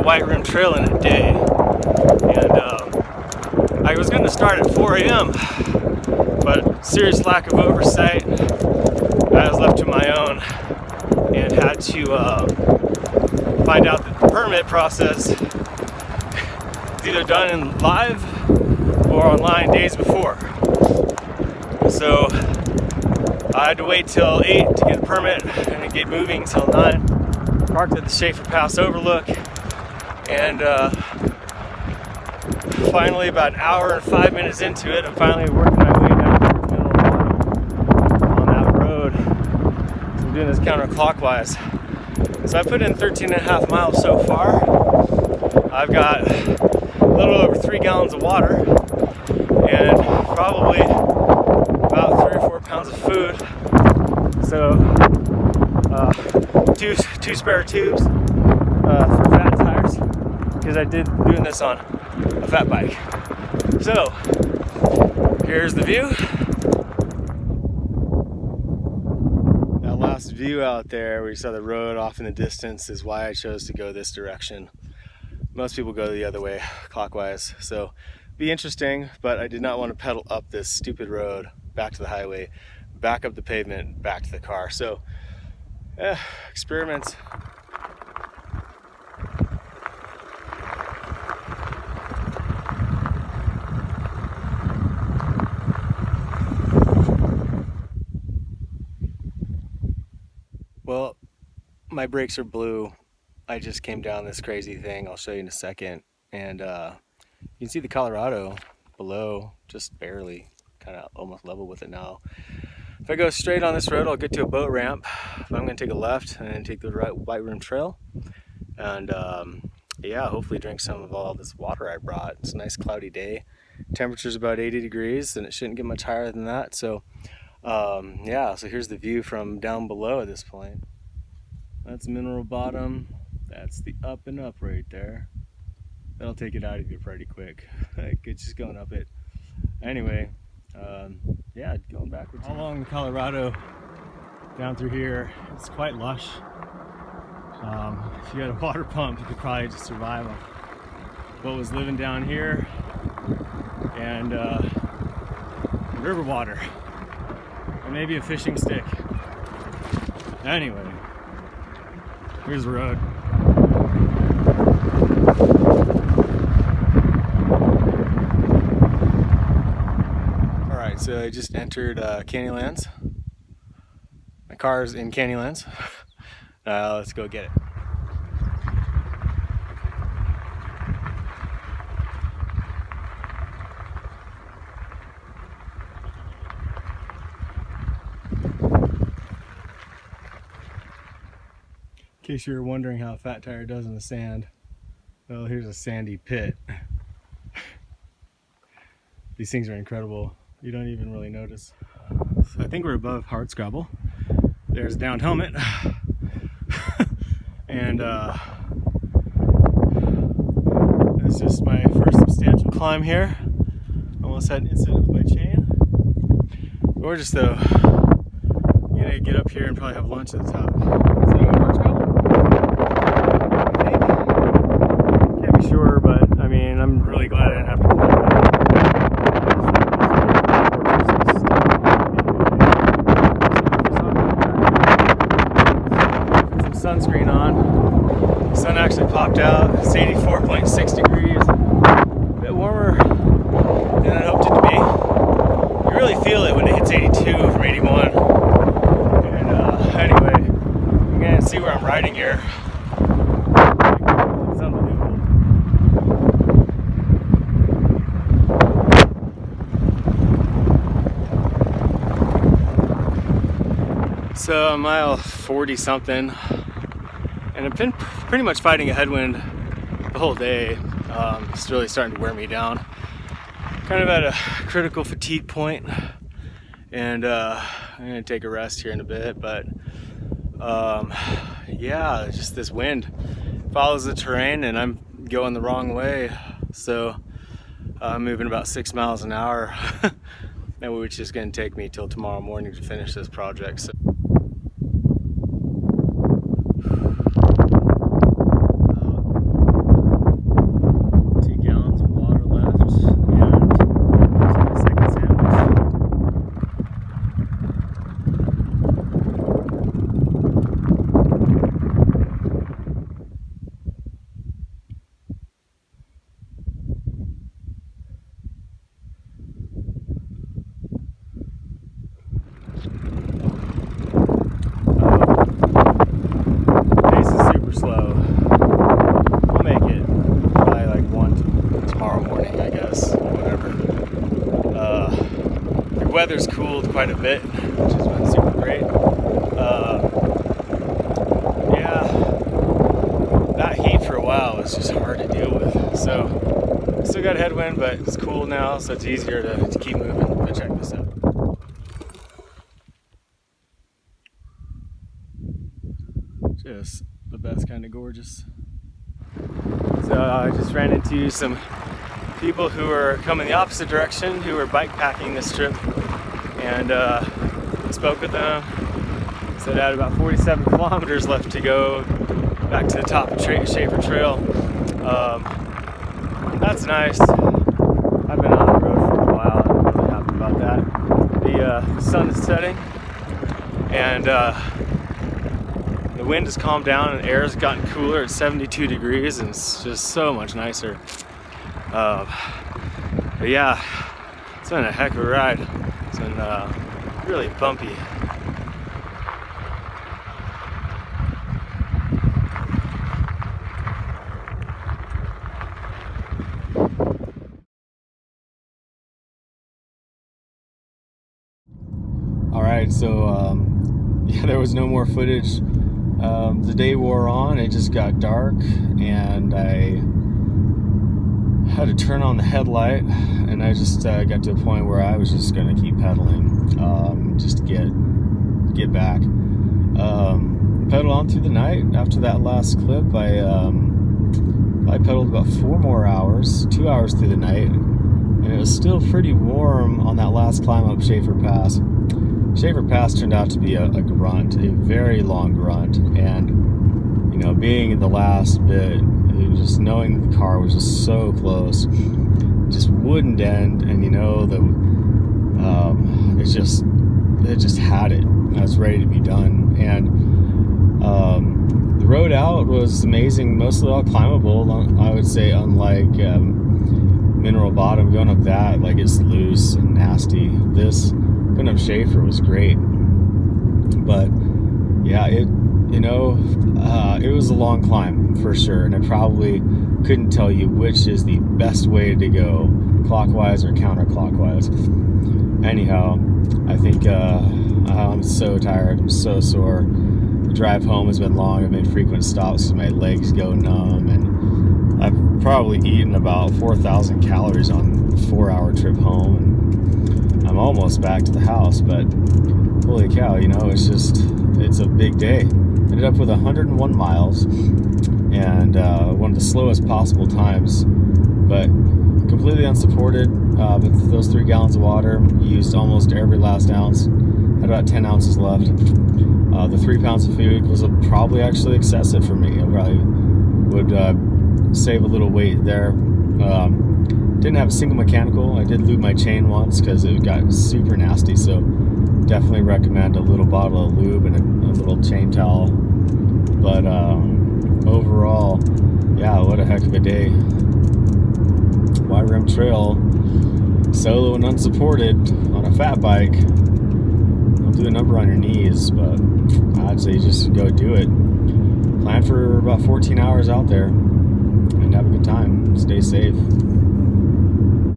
the White Rim Trail in a day. And I was going to start at 4 a.m. but serious lack of oversight. I was left to my own and had to find out that the permit process is either done in live or online days before. So I had to wait till 8 to get a permit and then get moving till 9. Parked at the Schaefer Pass Overlook, and finally about an hour and 5 minutes into it, I'm finally working my way down to the middle on that road. So I'm doing this counterclockwise. So I put in 13.5 miles so far. I've got a little over 3 gallons of water and probably about 3 or 4 pounds of food. So two spare tubes for fat tires, because I did doing this on a fat bike. So here's the view. That last view out there where you saw the road off in the distance is why I chose to go this direction. Most people go the other way, clockwise. So be interesting, but I did not want to pedal up this stupid road back to the highway, back up the pavement, back to the car. So experiments. Well, my brakes are blue. I just came down this crazy thing. I'll show you in a second. And you can see the Colorado below, just barely, kind of almost level with it now. If I go straight on this road, I'll get to a boat ramp. But I'm going to take a left and then take the White Rim Trail. And yeah, hopefully drink some of all this water I brought. It's a nice cloudy day. Temperature's about 80 degrees and it shouldn't get much higher than that. So yeah, so here's the view from down below at this point. That's Mineral Bottom. That's the up and up right there. That'll take it out of you pretty quick. It's just going up it. Anyway, yeah, going backwards. All along the Colorado, down through here, it's quite lush. If you had a water pump, you could probably just survive on what was living down here, and river water, or maybe a fishing stick. Anyway, here's the road. So I just entered Canyonlands. My car's in Canyonlands. Let's go get it. In case you were wondering how a fat tire does in the sand, well, here's a sandy pit. These things are incredible. You don't even really notice. So I think we're above hardscrabble. There's a downed helmet. And it's just my first substantial climb here. Almost had an incident with my chain. Gorgeous though. I'm gonna get up here and probably have lunch at the top. So hardscrabble? I think. Can't be sure, but I mean, I'm really glad I didn't have to climb that. Sunscreen on. The sun actually popped out. It's 84.6 degrees. A bit warmer than I hoped it to be. You really feel it when it hits 82 from 81. And anyway, I'm gonna see where I'm riding here. It's unbelievable. So mile 40 something. And I've been pretty much fighting a headwind the whole day. It's really starting to wear me down. Kind of at a critical fatigue point, and I'm gonna take a rest here in a bit. But yeah, just this wind follows the terrain, and I'm going the wrong way. So I'm moving about 6 miles an hour, which is gonna take me till tomorrow morning to finish this project. So weather's cooled quite a bit, which has been super great. Yeah, that heat for a while was just hard to deal with. So still got a headwind, but it's cool now, so it's easier to keep moving. But check this out. Just the best kind of gorgeous. So I just ran into some people who are coming the opposite direction, who are bike packing this trip, and spoke with them. Said I had about 47 kilometers left to go back to the top of Schaefer Trail. That's nice. I've been on the road for a while. I'm really happy about that. The sun is setting, and the wind has calmed down and the air has gotten cooler. It's 72 degrees and it's just so much nicer. But yeah, it's been a heck of a ride. It's been really bumpy. All right, so yeah, there was no more footage. The day wore on, it just got dark, and I had to turn on the headlight, and I just got to a point where I was just gonna keep pedaling, just to get back. Pedaled on through the night. After that last clip, I pedaled about 4 more hours, 2 hours through the night, and it was still pretty warm on that last climb up Schaefer Pass. Schaefer Pass turned out to be a grunt, a very long grunt, and you know, being in the last bit, just knowing that the car was just so close, just wouldn't end, and you know, it just had it. I was ready to be done, and the road out was amazing, mostly all climbable. I would say, unlike Mineral Bottom, going up that, like, it's loose and nasty. This going up Schaefer was great, but yeah, it was a long climb for sure, and I probably couldn't tell you which is the best way to go, clockwise or counterclockwise. Anyhow, I think I'm so tired, I'm so sore. The drive home has been long. I've made frequent stops so my legs go numb, and I've probably eaten about 4,000 calories on a 4-hour trip home, and I'm almost back to the house. But holy cow, you know, it's a big day. Ended up with 101 miles and one of the slowest possible times, but completely unsupported. With those 3 gallons of water, used almost every last ounce. Had about 10 ounces left. The 3 pounds of food was probably actually excessive for me. I probably would save a little weight there. Didn't have a single mechanical. I did lube my chain once because it got super nasty, so definitely recommend a little bottle of lube and a little chain towel. But overall, yeah, what a heck of a day. Wide Rim Trail, solo and unsupported on a fat bike. Don't do a number on your knees, but I'd say just go do it. Plan for about 14 hours out there and have a good time. Stay safe.